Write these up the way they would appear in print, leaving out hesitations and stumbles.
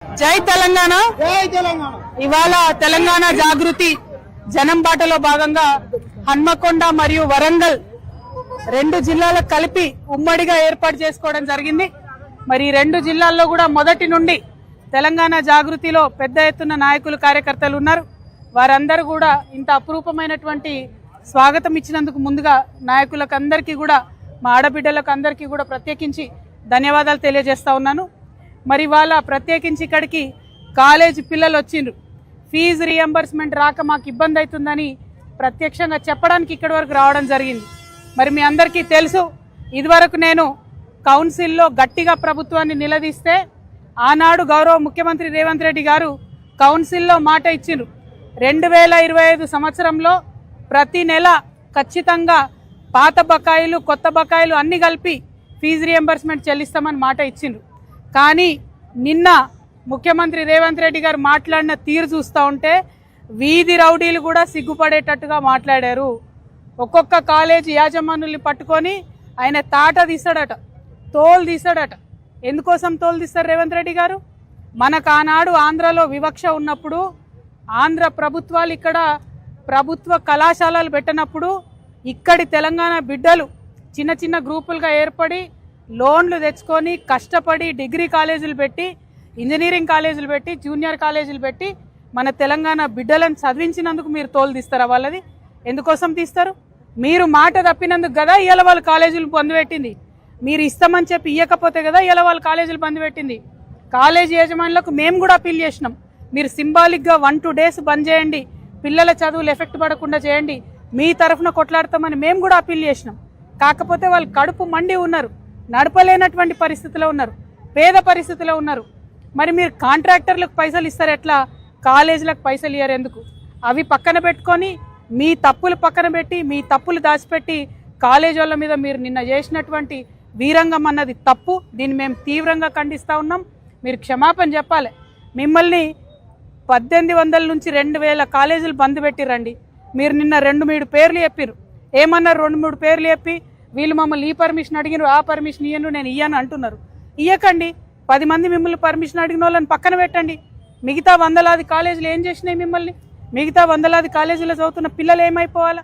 జై తెలంగాణ. ఇవాళ తెలంగాణ జాగృతి జనం బాటలో భాగంగా హన్మకొండ మరియు వరంగల్ రెండు జిల్లాలకు కలిపి ఉమ్మడిగా ఏర్పాటు చేసుకోవడం జరిగింది. మరి ఈ రెండు జిల్లాల్లో కూడా మొదటి నుండి తెలంగాణ జాగృతిలో పెద్ద ఎత్తున నాయకులు కార్యకర్తలు ఉన్నారు. వారందరూ కూడా ఇంత అపురూపమైనటువంటి స్వాగతం ఇచ్చినందుకు ముందుగా నాయకులకు అందరికీ కూడా మా ఆడబిడ్డలకు అందరికీ కూడా ప్రత్యేకించి ధన్యవాదాలు తెలియజేస్తా ఉన్నాను. మరి వాళ్ళ ప్రత్యేకించి ఇక్కడికి కాలేజీ పిల్లలు వచ్చిండ్రు. ఫీజు రీఎంబర్స్మెంట్ రాక మాకు ఇబ్బంది అవుతుందని ప్రత్యక్షంగా చెప్పడానికి ఇక్కడి వరకు రావడం జరిగింది. మరి మీ అందరికీ తెలుసు, ఇదివరకు నేను కౌన్సిల్లో గట్టిగా ప్రభుత్వాన్ని నిలదీస్తే ఆనాడు గౌరవ ముఖ్యమంత్రి రేవంత్ రెడ్డి గారు కౌన్సిల్లో మాట ఇచ్చిండ్రు. 2025 సంవత్సరంలో ప్రతి నెల ఖచ్చితంగా పాత బకాయిలు కొత్త బకాయిలు అన్ని కలిపి ఫీజు రీఎంబర్స్మెంట్ చెల్లిస్తామని మాట ఇచ్చిండ్రు. కానీ నిన్న ముఖ్యమంత్రి రేవంత్ రెడ్డి గారు మాట్లాడిన తీరు చూస్తూ ఉంటే వీధి రౌడీలు కూడా సిగ్గుపడేటట్టుగా మాట్లాడారు. ఒక్కొక్క కాలేజీ యాజమానుల్ని పట్టుకొని ఆయన తాట తీస్తాడట, తోలు తీస్తాడట. ఎందుకోసం తోలు తీస్తారు రేవంత్ రెడ్డి గారు? మనకు ఆనాడు ఆంధ్రలో వివక్ష ఉన్నప్పుడు ఆంధ్ర ప్రభుత్వాలు ఇక్కడ ప్రభుత్వ కళాశాలలు పెట్టినప్పుడు ఇక్కడి తెలంగాణ బిడ్డలు చిన్న చిన్న గ్రూపులుగా ఏర్పడి లోన్లు తెచ్చుకొని కష్టపడి డిగ్రీ కాలేజీలు పెట్టి ఇంజనీరింగ్ కాలేజీలు పెట్టి జూనియర్ కాలేజీలు పెట్టి మన తెలంగాణ బిడ్డలను చదివించినందుకు మీరు తోలు తీస్తారా? వాళ్ళది ఎందుకోసం తీస్తారు? మీరు మాట తప్పినందుకు కదా ఇవాళ వాళ్ళు కాలేజీలు బంద్ పెట్టింది. మీరు ఇస్తామని చెప్పి ఇవ్వకపోతే కదా ఇవాళ వాళ్ళు కాలేజీలు బంద్ పెట్టింది. కాలేజీ యజమానులకు మేము కూడా అప్పీల్ చేసినాం, మీరు సింబాలిక్గా 1-2 డేస్ బంద్ చేయండి, పిల్లల చదువులు ఎఫెక్ట్ పడకుండా చేయండి, మీ తరఫున కొట్లాడతామని మేము కూడా అప్పీల్ చేసినాం. కాకపోతే వాళ్ళు కడుపు మండి ఉన్నారు, నడపలేనటువంటి పరిస్థితిలో ఉన్నారు, పేద పరిస్థితిలో ఉన్నారు. మరి మీరు కాంట్రాక్టర్లకు పైసలు ఇస్తారు ఎట్లా, కాలేజీలకు పైసలు ఇయ్యారు ఎందుకు? అవి పక్కన పెట్టుకొని మీ తప్పులు పక్కన పెట్టి మీ తప్పులు దాచిపెట్టి కాలేజీ వాళ్ళ మీద మీరు నిన్న చేసినటువంటి వీరంగం అన్నది తప్పు. దీన్ని మేము తీవ్రంగా ఖండిస్తూ ఉన్నాం. మీరు క్షమాపణ చెప్పాలి. మిమ్మల్ని 1800 నుంచి 2000 కాలేజీలు బంద్ పెట్టిరండి. మీరు నిన్న 2-3 పేర్లు చెప్పారు. ఏమన్నారు? 2-3 పేర్లు చెప్పి వీళ్ళు మమ్మల్ని ఈ పర్మిషన్ అడిగినారు, ఆ పర్మిషన్ ఇయ్యను, నేను ఇయ్యను అంటున్నారు. ఇయ్యకండి. 10 మంది మిమ్మల్ని పర్మిషన్ అడిగిన వాళ్ళని పక్కన పెట్టండి. మిగతా 100లాది కాలేజీలు ఏం చేసినాయి మిమ్మల్ని? మిగతా 100లాది కాలేజీలో చదువుతున్న పిల్లలు ఏమైపోవాలా?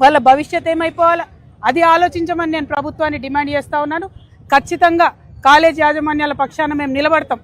వాళ్ళ భవిష్యత్ ఏమైపోవాలా? అది ఆలోచించమని నేను ప్రభుత్వాన్ని డిమాండ్ చేస్తా ఉన్నాను. ఖచ్చితంగా కాలేజీ యాజమాన్యాల పక్షాన మేము నిలబడతాం.